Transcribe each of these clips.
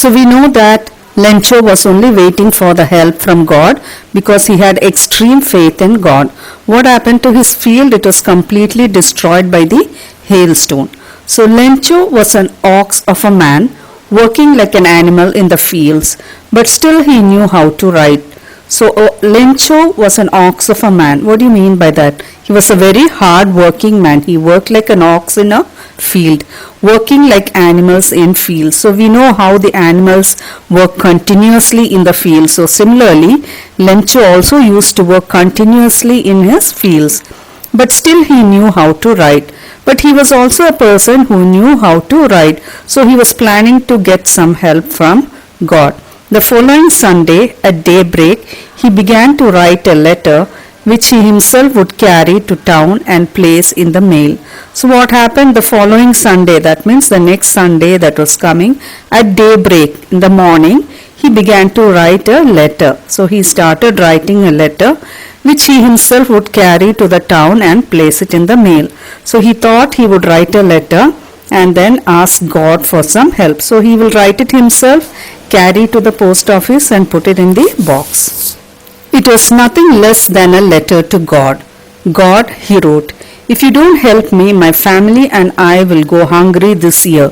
So we know that Lencho was only waiting for the help from God because he had extreme faith in God. What happened to his field? It was completely destroyed by the hailstone. So Lencho was an ox of a man working like an animal in the fields, but still he knew how to ride. So Lencho was an ox of a man. What do you mean by that? He was a very hard working man. He worked like an ox in a field, working like animals in fields. So we know how the animals work continuously in the field. So similarly, Lencho also used to work continuously in his fields, but still he knew how to ride. But he was also a person who knew how to ride. So he was planning to get some help from God. The following Sunday at daybreak, he began to write a letter which he himself would carry to town and place in the mail. So what happened the following Sunday, that means the next Sunday that was coming, at daybreak in the morning, he began to write a letter. So he started writing a letter which he himself would carry to the town and place it in the mail. So he thought he would write a letter and then ask God for some help. So he will write it himself, carry to the post office and put it in the box. It was nothing less than a letter to God. God, he wrote, if you don't help me, my family and I will go hungry this year.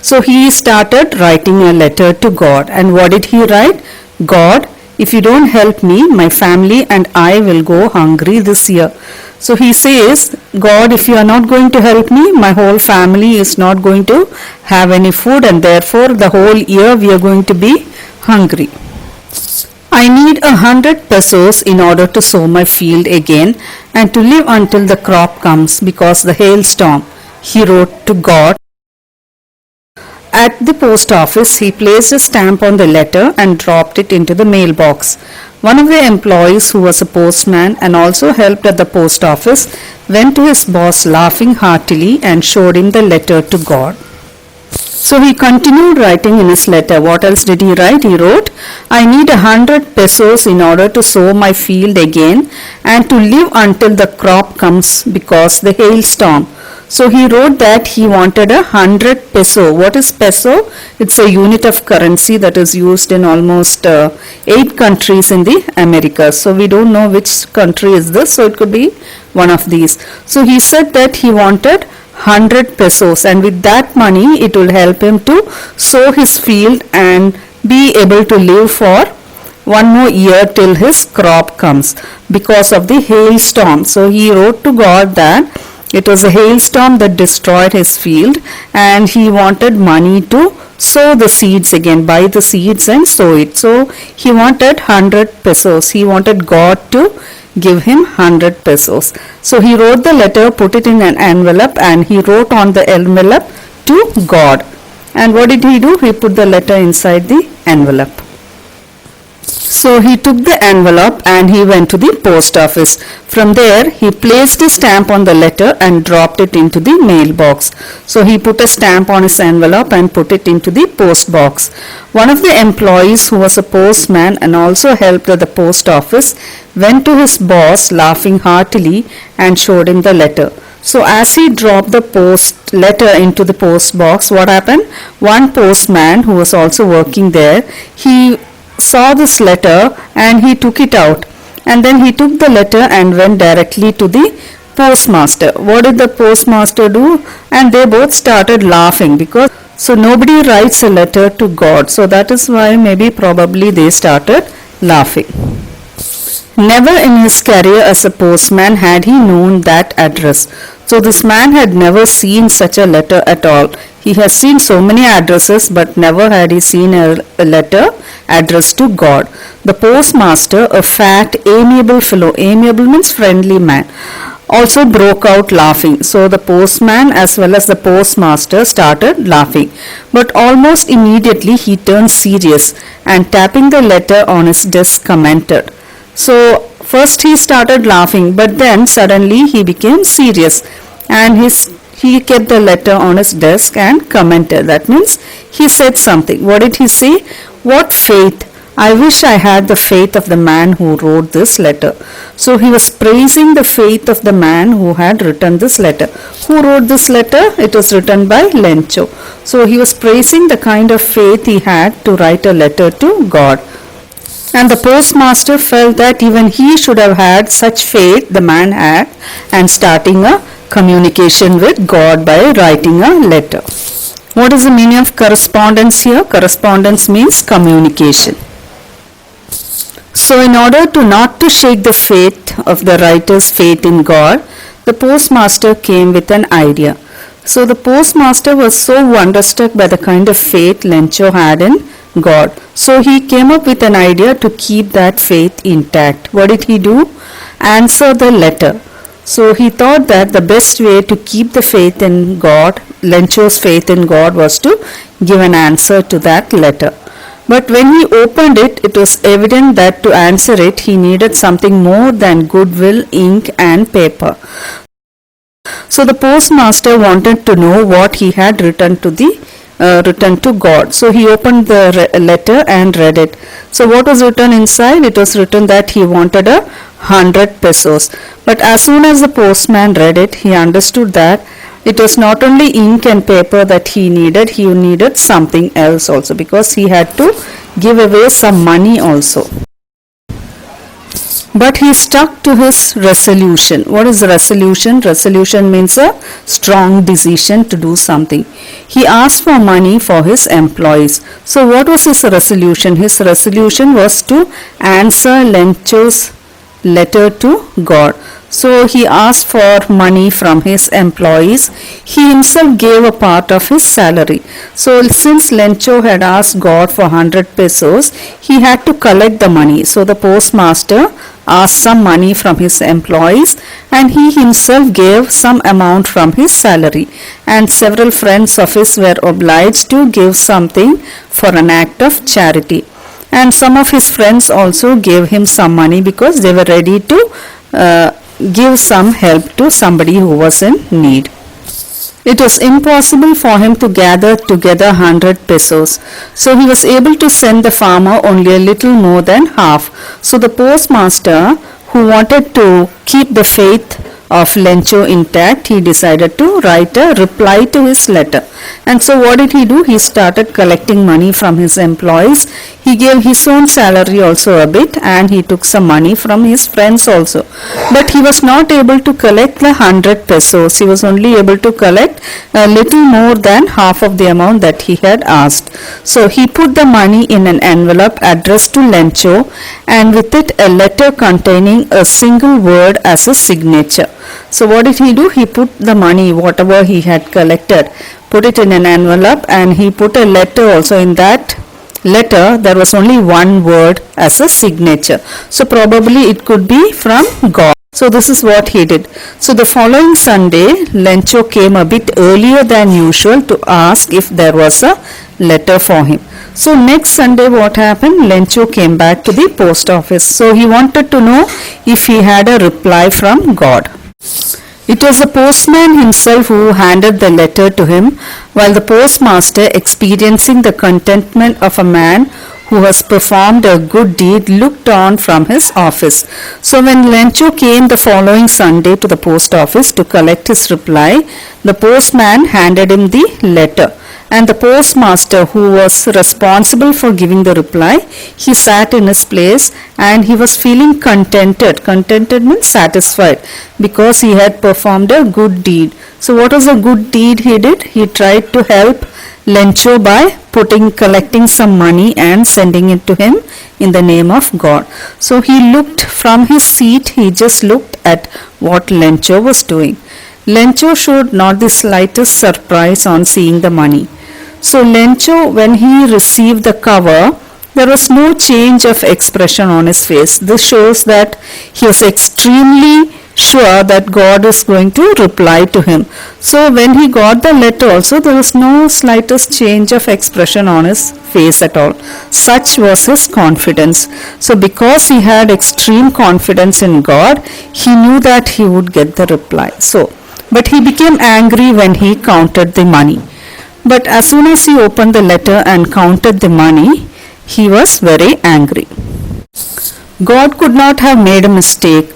So he started writing a letter to God. And what did he write? God, if you don't help me, my family and I will go hungry this year. So he says, God, if you are not going to help me, my whole family is not going to have any food, and therefore the whole year we are going to be hungry. I need 100 pesos in order to sow my field again and to live until the crop comes because the hailstorm. He wrote to God. At the post office, he placed a stamp on the letter and dropped it into the mailbox. One of the employees, who was a postman and also helped at the post office, went to his boss laughing heartily and showed him the letter to God. So he continued writing in his letter. What else did he write? He wrote, I need 100 pesos in order to sow my field again and to live until the crop comes because the hailstorm. So he wrote that he wanted 100 peso. What is peso? It's a unit of currency that is used in almost 8 countries in the Americas. So we don't know which country is this. So it could be one of these. So he said that he wanted 100 pesos, and with that money it will help him to sow his field and be able to live for one more year till his crop comes because of the hailstorm. So he wrote to God that it was a hailstorm that destroyed his field and he wanted money to sow the seeds again, buy the seeds and sow it. So he wanted 100 pesos. He wanted God to give him 100 pesos. So he wrote the letter, put it in an envelope, and he wrote on the envelope to God. And what did he do? He put the letter inside the envelope. So he took the envelope and he went to the post office. From there, he placed a stamp on the letter and dropped it into the mailbox. So he put a stamp on his envelope and put it into the post box. One of the employees, who was a postman and also helped at the post office, went to his boss laughing heartily and showed him the letter. So as he dropped the post letter into the post box, what happened? One postman who was also working there, he saw this letter and he took it out, and then he took the letter and went directly to the postmaster. What did the postmaster do? And they both started laughing because so nobody writes a letter to God. So that is why maybe probably they started laughing. Never in his career as a postman had he known that address. So this man had never seen such a letter at all. He has seen so many addresses, but never had he seen a letter addressed to God. The postmaster, a fat, amiable fellow, amiable means friendly man, also broke out laughing. So the postman as well as the postmaster started laughing. But almost immediately he turned serious and tapping the letter on his desk commented. So first he started laughing, but then suddenly he became serious and he kept the letter on his desk and commented. That means he said something. What did he say? What faith! I wish I had the faith of the man who wrote this letter. So he was praising the faith of the man who had written this letter. Who wrote this letter? It was written by Lencho. So he was praising the kind of faith he had to write a letter to God. And the postmaster felt that even he should have had such faith the man had, and starting a communication with God by writing a letter. What is the meaning of correspondence here? Correspondence means communication. So in order to not to shake the faith of the writer's faith in God, the postmaster came with an idea. So the postmaster was so wonderstruck by the kind of faith Lencho had in God. So he came up with an idea to keep that faith intact. What did he do? Answer the letter. So he thought that the best way to keep the faith in God, Lencho's faith in God, was to give an answer to that letter. But when he opened it, it was evident that to answer it, he needed something more than goodwill, ink and paper. So the postmaster wanted to know what he had written to God. So he opened the letter and read it. So what was written inside? It was written that he wanted 100 pesos. But as soon as the postman read it, he understood that it was not only ink and paper that he needed something else also, because he had to give away some money also. But he stuck to his resolution. What is resolution? Resolution means a strong decision to do something. He asked for money for his employees. So what was his resolution? His resolution was to answer Lencho's letter to God. So he asked for money from his employees. He himself gave a part of his salary. So since Lencho had asked God for 100 pesos, he had to collect the money. So the postmaster asked some money from his employees, and he himself gave some amount from his salary. And several friends of his were obliged to give something for an act of charity. And some of his friends also gave him some money because they were ready to give some help to somebody who was in need. It was impossible for him to gather together 100 pesos. So he was able to send the farmer only a little more than half. So the postmaster, who wanted to keep the faith of Lencho intact, he decided to write a reply to his letter. And so what did he do? He started collecting money from his employees. He gave his own salary also a bit, and he took some money from his friends also. But he was not able to collect the 100 pesos. He was only able to collect a little more than half of the amount that he had asked. So he put the money in an envelope addressed to Lencho, and with it a letter containing a single word as a signature. So what did he do? He put the money, whatever he had collected, put it in an envelope, and he put a letter also. In that letter there was only one word as a signature. So probably it could be from God. So this is what he did. So the following Sunday, Lencho came a bit earlier than usual to ask if there was a letter for him. So next Sunday what happened? Lencho came back to the post office. So he wanted to know if he had a reply from God. It was the postman himself who handed the letter to him, while the postmaster, experiencing the contentment of a man who has performed a good deed, looked on from his office. So when Lencho came the following Sunday to the post office to collect his reply, the postman handed him the letter. And the postmaster, who was responsible for giving the reply, he sat in his place and he was feeling contented. Contented means satisfied, because he had performed a good deed. So what was a good deed he did? He tried to help Lencho by collecting some money and sending it to him in the name of God. So he looked from his seat, he just looked at what Lencho was doing. Lencho showed not the slightest surprise on seeing the money. So Lencho, when he received the cover, there was no change of expression on his face. This shows that he was extremely sure that God is going to reply to him. So when he got the letter also, there was no slightest change of expression on his face at all. Such was his confidence. So because he had extreme confidence in God, he knew that he would get the reply. But he became angry when he counted the money. But as soon as he opened the letter and counted the money, he was very angry. God could not have made a mistake,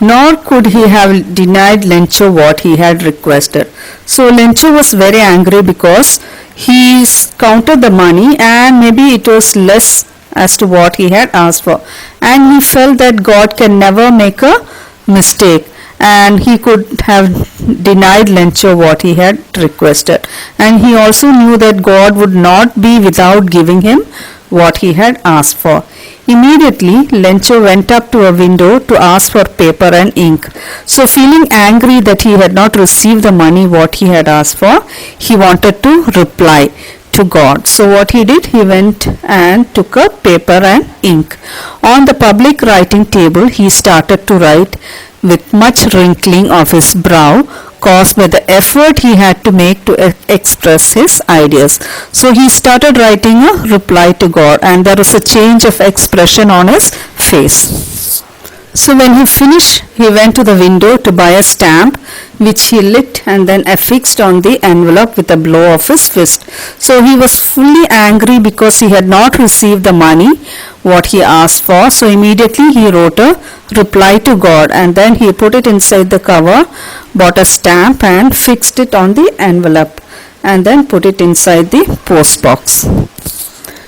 nor could he have denied Lencho what he had requested. So Lencho was very angry because he counted the money and maybe it was less as to what he had asked for, and he felt that God can never make a mistake, and he could have denied Lencho what he had requested, and he also knew that God would not be without giving him what he had asked for. Immediately, Lencho went up to a window to ask for paper and ink. So, feeling angry that he had not received the money what he had asked for, he wanted to reply to God. So, what he did, he went and took a paper and ink. On the public writing table, he started to write with much wrinkling of his brow, caused by the effort he had to make to express his ideas. So he started writing a reply to God, and there was a change of expression on his face. So when he finished, he went to the window to buy a stamp, which he licked and then affixed on the envelope with a blow of his fist. So he was fully angry because he had not received the money what he asked for. So immediately he wrote a reply to God, and then he put it inside the cover, bought a stamp and fixed it on the envelope, and then put it inside the post box.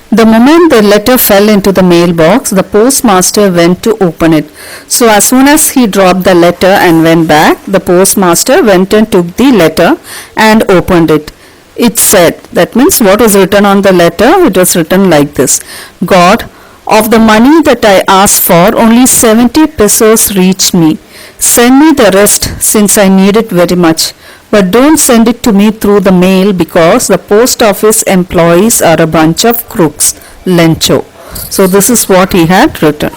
The moment the letter fell into the mailbox, the postmaster went to open it. So as soon as he dropped the letter and went back, the postmaster went and took the letter and opened it. It said, that means what was written on the letter, it was written like this: God, of the money that I asked for, only 70 pesos reached me. Send me the rest since I need it very much. But don't send it to me through the mail because the post office employees are a bunch of crooks. Lencho. So this is what he had written.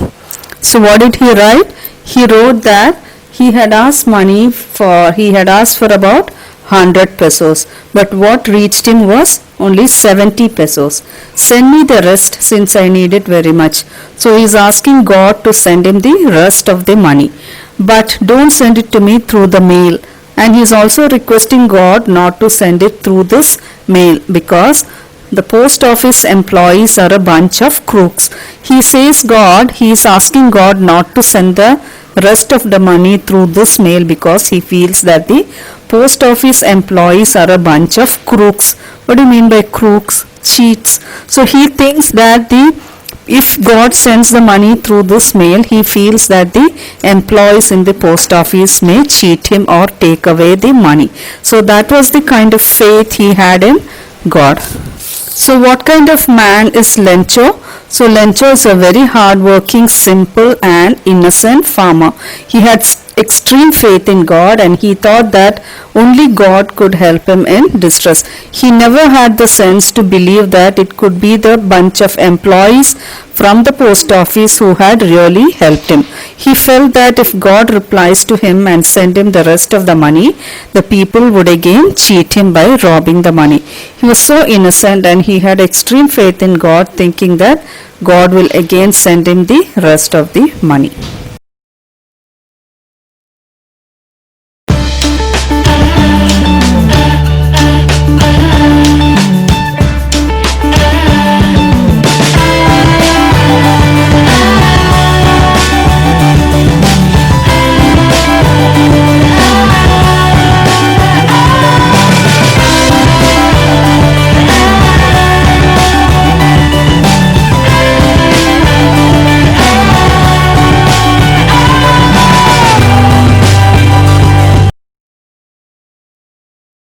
So what did he write? He wrote that he had asked for about 100 pesos, but what reached him was only 70 pesos. Send me the rest since I need it very much. So he is asking God to send him the rest of the money, but don't send it to me through the mail. And he is also requesting God not to send it through this mail because the post office employees are a bunch of crooks. He says he is asking God not to send the rest of the money through this mail because he feels that the post office employees are a bunch of crooks. What do you mean by crooks? Cheats. So he thinks that if God sends the money through this mail, he feels that the employees in the post office may cheat him or take away the money. So that was the kind of faith he had in God. So what kind of man is Lencho? So Lencho is a very hard-working, simple and innocent farmer. He had extreme faith in God and he thought that only God could help him in distress. He never had the sense to believe that it could be the bunch of employees from the post office who had really helped him. He felt that if God replies to him and send him the rest of the money, the people would again cheat him by robbing the money. He was so innocent and he had extreme faith in God, thinking that God will again send him the rest of the money.